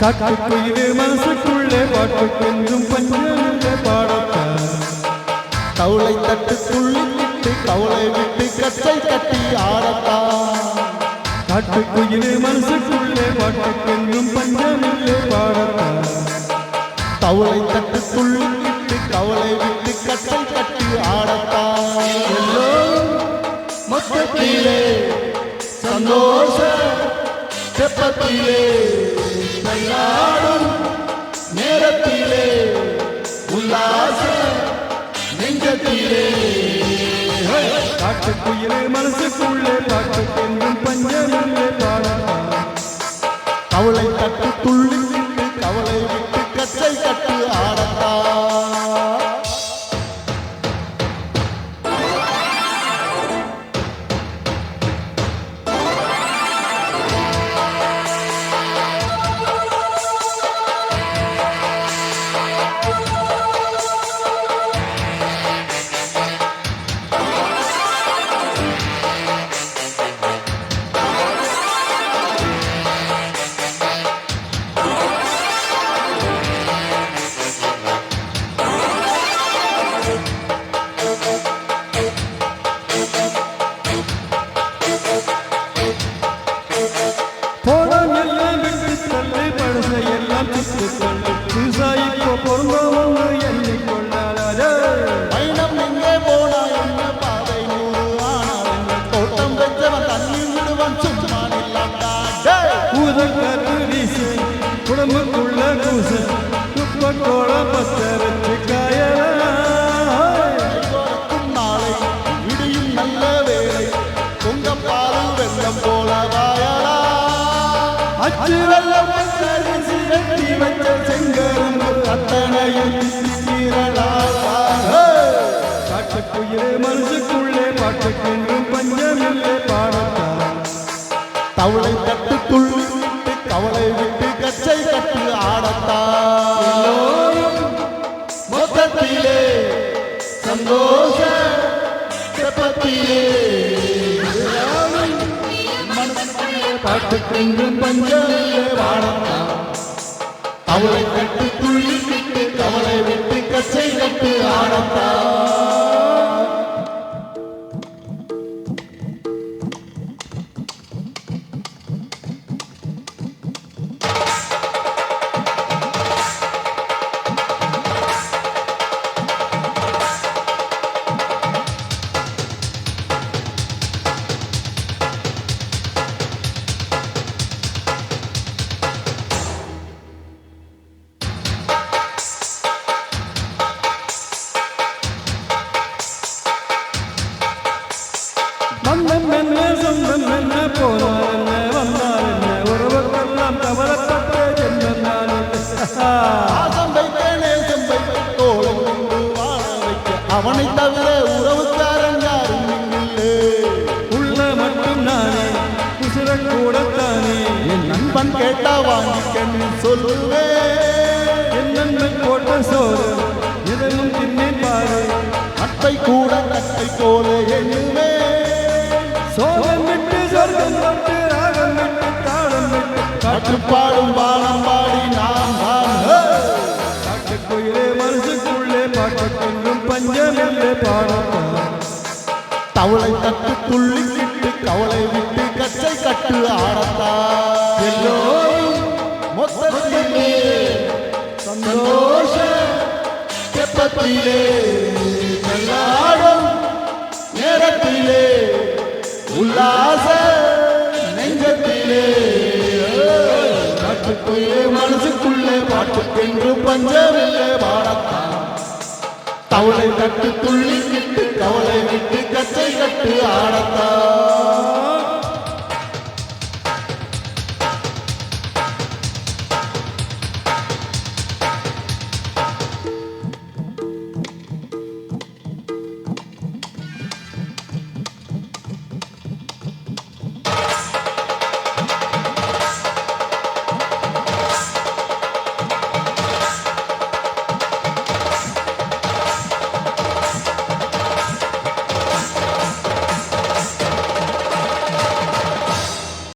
காட்டுக்குயிலே மனசுக்குள்ளே பாட்டு கொஞ்சம் பஞ்சமில்லை பாடத்தான் தவுளை தட்டு துள்ளிக்கிட்டு கவலை விட்டு கச்சை கட்டி ஆடத்தான் காட்டுக்குயிலே மனசுக்குள்ளே பாட்டு கொஞ்சம் பஞ்சமில்லை பாடத்தான் தவுளை தட்டு துள்ளிக்கிட்டு கவலை விட்டு கச்சை கட்டி ஆடத்தான் எல்லோரும் மொத்தத்திலே சந்தோஷ செப்பத்திலே தள்ளாடும் நேரத்திலே உல்லாச நெஞ்சத்திலே காட்டுக்குயிலே மனசுக்குள்ளே பாட்டு கொஞ்சம் பஞ்சமில்லை பாடத்தான் கவலை தட்டு துள்ளிக்கிட்டு கவலை விட்டு கச்சை கட்டு ஆடத்தான் பயணம் எங்கே போனா என்ன பாதை நூறு ஆனால் என்ன தோட்டம் வச்சவன் தண்ணீர் விடுவன் சும்மா இல்லாண்டா குடும்பத்துள்ள கூசு துப்பத்தோட பத்தரச்சு நாளை விடியும் நல்ல வேலை பொங்கப்பாலும் வெள்ளம் போல வாயலா அச்சு வெள்ளம் கட்டி வச்ச செங்கரும்பு அத்தனையும் காட்டுக்குயிலே மனசுக்குள்ளே பாட்டுக்கென்றும் பஞ்சமில்லை பாடத்தான் தவுளை தட்டு துள்ளி விட்டு கவலை விட்டு கச்சை கட்டு ஆடத்தான் மொத்தத்திலே சந்தோஷ செப்பத்திலே மனசுக்குள்ளே பாட்டுக்கென்றும் பஞ்சமில்லை பாடத்தான் தவுளை தட்டு துள்ளி விட்டு கவலை விட்டு கச்சை கட்டு ஆடத்தான் வந்தம் என்ன சொந்தம் என்ன போனார் என்ன வந்தார் என்ன ஒருவருக்கெல்லாம் கவலைப்பட்ட ஜென்மம் நான் ஆசம் வைக்க நேசம் வைக்க தோளம் கொண்டு வாழ வைக்க அவனை தவிர உறவுக்காரன் யாரும் இல்லை உள்ள மட்டும் நானே உசுர கூடத்தானே என் நண்பன் கேட்டா வாங்கிக்கன்னு சொல்லுவேன் என் நண்பன் போட்ட சோறு எதையும் தின்னேன் பாரு அட்டை கூட கட்டை போல எண்ணுவே சோகம் விட்டு சொர்க்கம் விட்டு ராகம் விட்டு தாளம் விட்டு காற்றுப்பாடும் வானம் பாடி நாம் தான் காட்டுக்குயிலே மனசுக்குள்ளே பாட்டுக்கொன்றும் பஞ்சமில்லை பாடத்தான் தவுளை தட்டு துள்ளி விட்டு கவலை விட்டு கச்சை கட்டு ஆடத்தான் எல்லோரும் மொத்தத்திலே சந்தோஷ செப்பத்திலே நல்லாடும் நேரத்திலே உல்லாச நெஞ்சத்திலே காட்டுக்குள்ளே மனசுக்குள்ளே பாட்டுக்கென்று பஞ்சமில்லை பாடத்தான் தவுளை தட்டு துள்ளி விட்டு கவலை விட்டு கச்சை கட்டு ஆடத்தான்